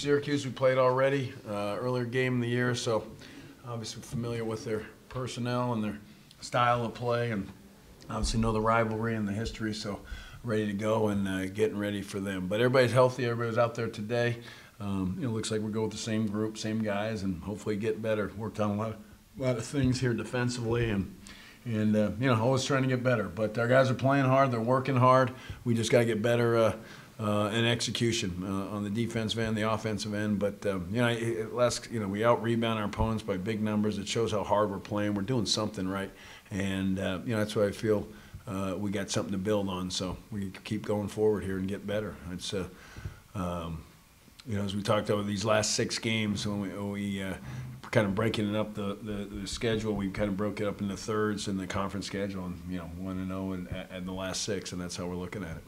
Syracuse we played already, earlier game in the year, so obviously familiar with their personnel and their style of play, and obviously know the rivalry and the history, so ready to go and getting ready for them. But everybody's healthy. Everybody's out there today. Looks like we're going with the same group, same guys, and hopefully get better. Worked on a lot of things here defensively, and always trying to get better. But our guys are playing hard. They're working hard. We just got to get better in execution on the defensive end, the offensive end. But we out rebound our opponents by big numbers. It shows how hard we're playing. We're doing something right, and that's why I feel we got something to build on. So we keep going forward here and get better. It's as we talked about these last 6 games, when we kind of breaking it up the schedule, we kind of broke it up into thirds in the conference schedule, and 1-0 at the last 6, and that's how we're looking at it.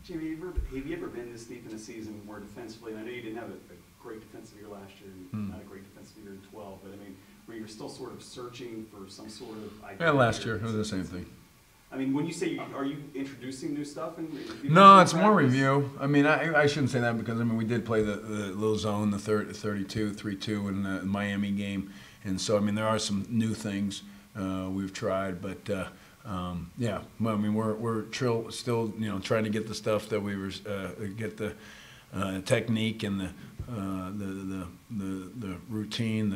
Jimmy, have you ever been this deep in a season where defensively, and I know you didn't have a great defensive year last year, not a great defensive year in 12, but I mean, where you're still sort of searching for some sort of idea? Yeah, last year it was the same thing. I mean, when you say, are you introducing new stuff? No, it's more review. I mean, I shouldn't say that because, we did play the little zone, the 32, 3-2 in the Miami game. And so, there are some new things we've tried. But, we're still, trying to get the stuff that we were, get the technique and the routine,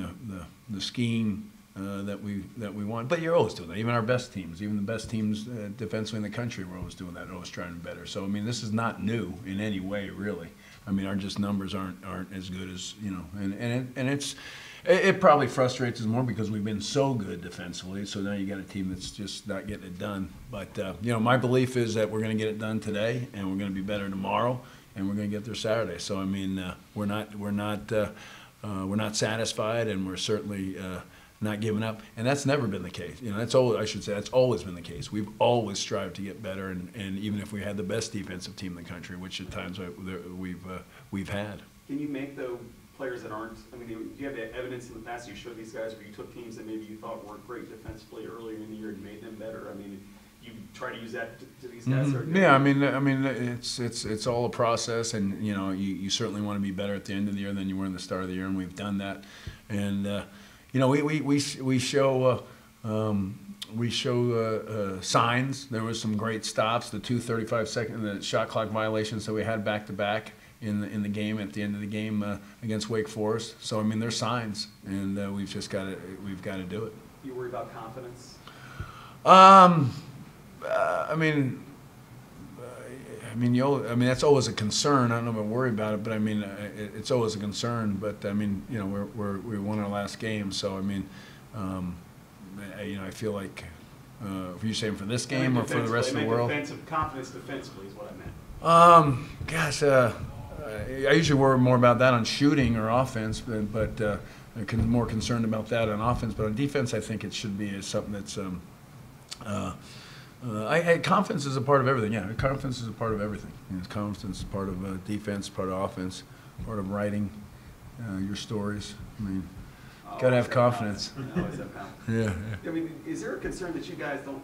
the scheme that we want. But you're always doing that. Even our best teams, even the best teams defensively in the country, we're always doing that, always trying to be better. So this is not new in any way, really. Our just numbers aren't as good as and it probably frustrates us more because we've been so good defensively. So now you got a team that's just not getting it done. But my belief is that we're going to get it done today, and we're going to be better tomorrow, and we're going to get there Saturday. So we're not satisfied, and we're certainly not giving up, and that's never been the case. That's always been the case. We've always strived to get better, and even if we had the best defensive team in the country, which at times we've had. Can you make the players that aren't? Do you have evidence in the past you showed these guys where you took teams that maybe you thought weren't great defensively earlier in the year and made them better? You try to use that to these guys? Mm-hmm. Yeah, it's all a process, and you certainly want to be better at the end of the year than you were in the start of the year, and we've done that, and. We show signs. There was some great stops. The 2 35-second shot clock violations that we had back to back in the game at the end of the game against Wake Forest. So there's signs, and we've got to do it. You worry about confidence? That's always a concern. I don't know if I worry about it, but it's always a concern. But we won our last game, so I feel like, are you saying for this game or for the rest of the world? Confidence defensively is what I meant. I usually worry more about that on shooting or offense, but I'm more concerned about that on offense. But on defense, I think it should be something that's. Confidence is a part of everything. Yeah, confidence is a part of everything. Confidence is part of defense, part of offense, part of writing your stories. Gotta have confidence. Always have confidence. Yeah. Is there a concern that you guys don't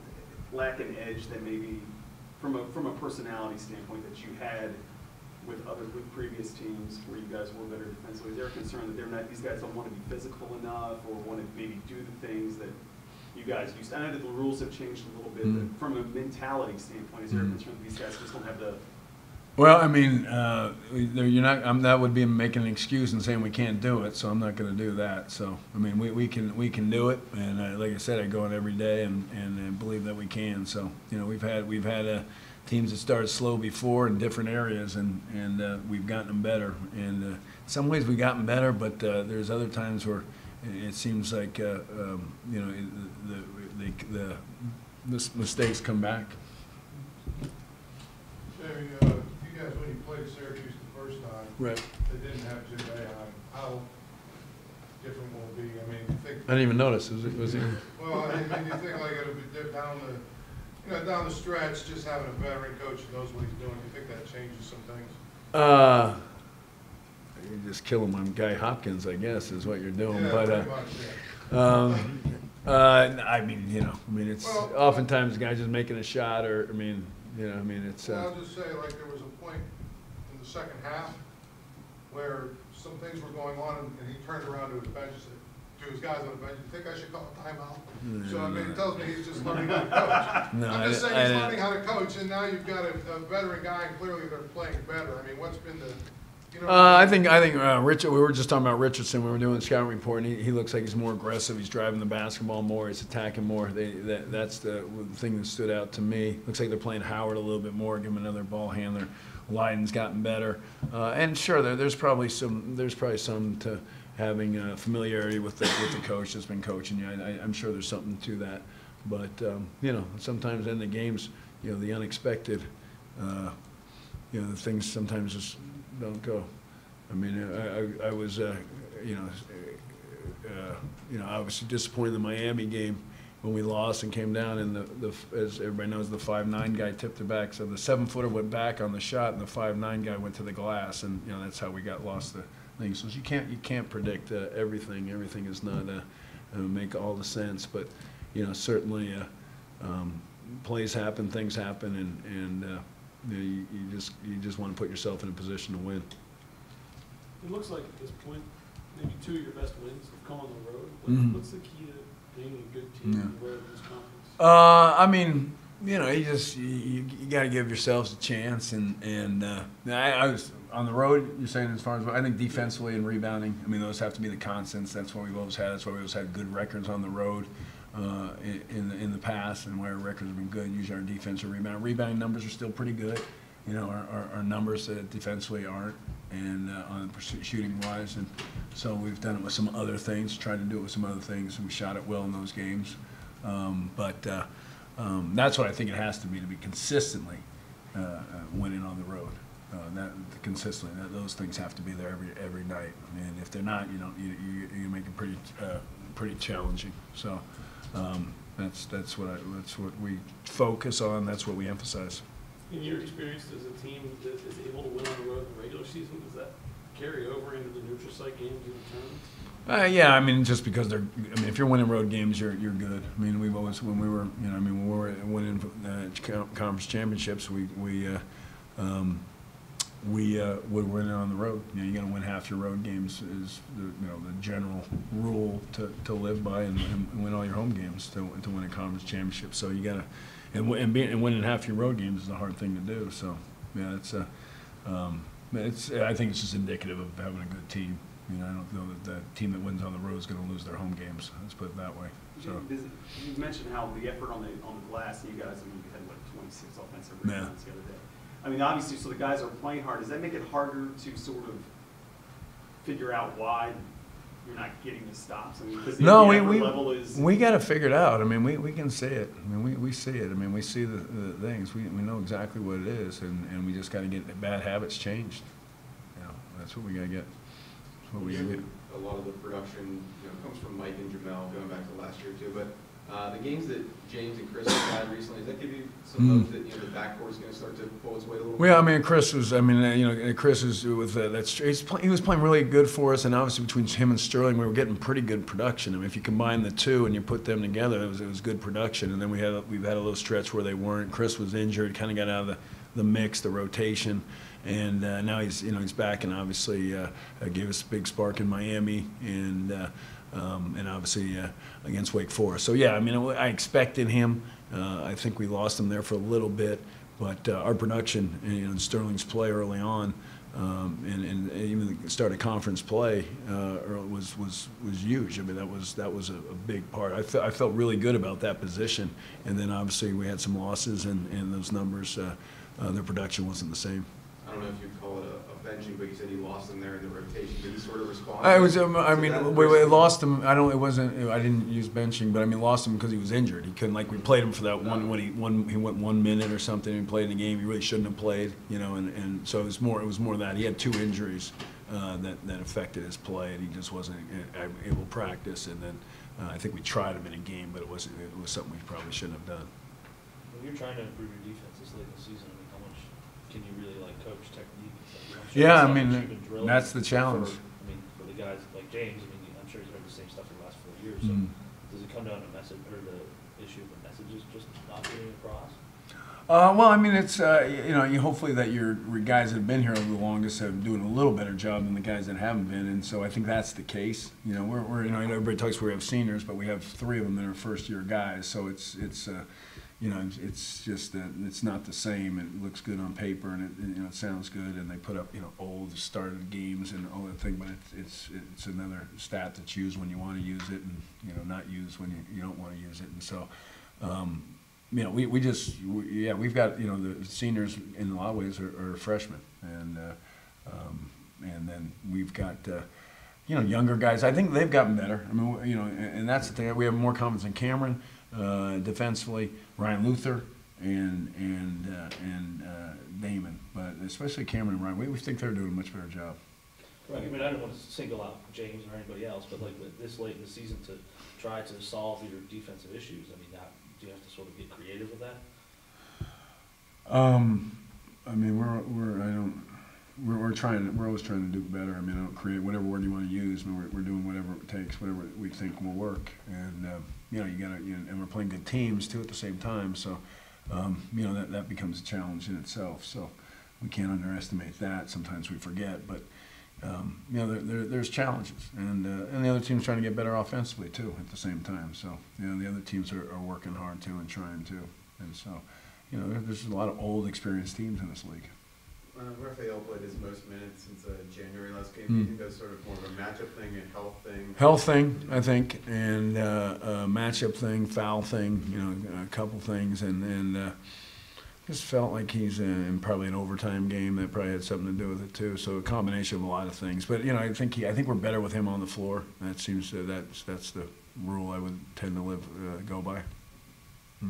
lack an edge that maybe, from a personality standpoint, that you had with previous teams where you guys were better defensively? Is there a concern that these guys don't want to be physical enough or want to maybe do the things that you guys used? I know that the rules have changed a little bit, but from a mentality standpoint, is there a concern that these guys just don't have the? Well, you're not. That would be making an excuse and saying we can't do it. So I'm not going to do that. So we can do it, and like I said, I go in every day and believe that we can. So we've had teams that started slow before in different areas, and we've gotten them better. And in some ways we've gotten better, but there's other times where it seems like the mistakes come back. Jamie, you guys, when you played Syracuse the first time, right? They didn't have Jim Boeheim. How different will it be? You think? I didn't even notice. Was he? Well, you think like it'll be down the stretch, just having a veteran coach who knows what he's doing. You think that changes some things? You're just killing my guy Hopkins, I guess, is what you're doing. Yeah, but it's oftentimes the guy just making a shot, or it's. I'll just say, like there was a point in the second half where some things were going on, and he turned around to his bench and said, to his guys on the bench, "You think I should call a timeout?" So, I mean, it tells me he's just learning how to coach. No, I'm just saying he's learning how to coach, and now you've got a veteran guy, and clearly they're playing better. I mean, what's been the, you know? I think Richard. We were just talking about Richardson. We were doing the scout report, and he looks like he's more aggressive. He's driving the basketball more. He's attacking more. That's the thing that stood out to me. Looks like they're playing Howard a little bit more. Give him another ball handler. Leiden's gotten better, and sure, there's probably some to having familiarity with the coach that's been coaching you. I'm sure there's something to that, but you know, sometimes in the games, you know, the unexpected, you know, the things sometimes just don't go. I mean, I was, you know, obviously disappointed in the Miami game when we lost and came down, and as everybody knows, the 5'9" guy tipped it back. So the 7-footer went back on the shot, and the 5'9" guy went to the glass, and you know, that's how we lost the thing. So you can't predict everything. Everything is not make all the sense, but you know, certainly plays happen, things happen, and you know, you just want to put yourself in a position to win. It looks like at this point, maybe 2 of your best wins have come on the road. Mhm. What's the key to being a good team on the road in this conference? I mean, you know, you got to give yourselves a chance, and I was on the road. You're saying as far as I think defensively and rebounding. I mean, those have to be the constants. That's what we've always had. That's why we always had good records on the road in the past, and why our records have been good. Usually our defensive rebounding numbers are still pretty good. You know, our numbers defensively aren't, and on shooting wise, and so we've done it with some other things. Tried to do it with some other things, and we shot it well in those games. But that's what I think it has to be consistently winning on the road. Consistently, those things have to be there every night. And if they're not, you make it pretty challenging. So that's what we focus on. That's what we emphasize. In your experience as a team that is able to win on the road in the regular season, does that carry over into the neutral site games in the tournament? Yeah, I mean, just because if you're winning road games, you're good. I mean, we've always, when we were winning conference championships, we would win it on the road. You know, you got to win half your road games is the general rule to live by, and win all your home games to win a conference championship. So you got to, and winning half your road games is a hard thing to do. So yeah, I think it's just indicative of having a good team. I mean, I don't know that the team that wins on the road is going to lose their home games. Let's put it that way. So you mentioned how the effort on the glass, you guys, I mean, you had like 26 offensive rebounds the other day. I mean, obviously, so the guys are playing hard. Does that make it harder to sort of figure out why you're not getting the stops? I mean, because the level is. We got to figure it out. I mean, we can see it. I mean, we see it. I mean, we see the things. We know exactly what it is, and we just got to get the bad habits changed. You know, that's what we got to get. That's what we got to get. A lot of the production, comes from Mike and Jamel going back to last year too. But the games that James and Chris have had recently, does that give you some hope that the backcourt is going to start to pull its weight a little bit? Well, I mean, Chris was. I mean, Chris is with he was playing really good for us, and obviously between him and Sterling, we were getting pretty good production. I mean, if you combine the two and you put them together, it was good production. And then we've had a little stretch where they weren't. Chris was injured, kind of got out of the mix, the rotation. And now he's back, and obviously gave us a big spark in Miami, and obviously against Wake Forest. So yeah, I mean, I expected him. I think we lost him there for a little bit, but our production and Sterling's play early on, and even the start of conference play was huge. I mean, that was a big part. I felt really good about that position, and then obviously we had some losses, and those numbers, their production wasn't the same. I don't know if you'd call it a benching, but you said you lost him there in the rotation. Did he sort of respond? We lost him. I didn't use benching, but I mean, lost him because he was injured. He couldn't, we played him for that one when he went 1 minute or something and played in the game. He really shouldn't have played, and so it was more that he had 2 injuries that affected his play, and he just wasn't able to practice. And then I think we tried him in a game, but it was something we probably shouldn't have done. When you're trying to improve your defense this late in the season, how much can you really coach technique and stuff? Yeah, I mean, that's the challenge. For the guys like James, I'm sure he's heard the same stuff for the last 4 years. So does it come down to message or the issue of the messages just not getting across? Well, I mean, it's you hopefully that your guys that have been here the longest are doing a little better job than the guys that haven't been, and so I think that's the case. We're I know everybody talks we have seniors, but we have 3 of them that are first-year guys, so it's just that it's not the same. It looks good on paper, and it sounds good, and they put up old started games and all that thing, but it's another stat that's used when you want to use it, and not used when you don't want to use it, and so. We've got the seniors in a lot of ways are freshmen, and then we've got younger guys. I think they've gotten better. I mean, and that's the thing. We have more confidence in Cameron defensively, Ryan Luther, and Damon, but especially Cameron and Ryan. We think they're doing a much better job. Right. I mean, I don't want to single out James or anybody else, but like this late in the season to try to solve your defensive issues. I mean, do you have to sort of get creative with that? I mean, we're always trying to do better. I mean, I don't create whatever word you want to use. I mean, we're doing whatever it takes, whatever we think will work, and and we're playing good teams too at the same time. So, that becomes a challenge in itself. So, we can't underestimate that. Sometimes we forget, but. There's challenges, and the other team's trying to get better offensively too at the same time. So the other teams are working hard too and trying to, and so there's a lot of old, experienced teams in this league. Raphael played his most minutes since January last game. Do you think that's sort of more of a matchup thing, a health thing? Health thing, I think, and a matchup thing, foul thing, a couple things, and just felt like he's in probably an overtime game that probably had something to do with it too. So a combination of a lot of things. But I think we're better with him on the floor. That seems that's the rule I would tend to go by. Yeah.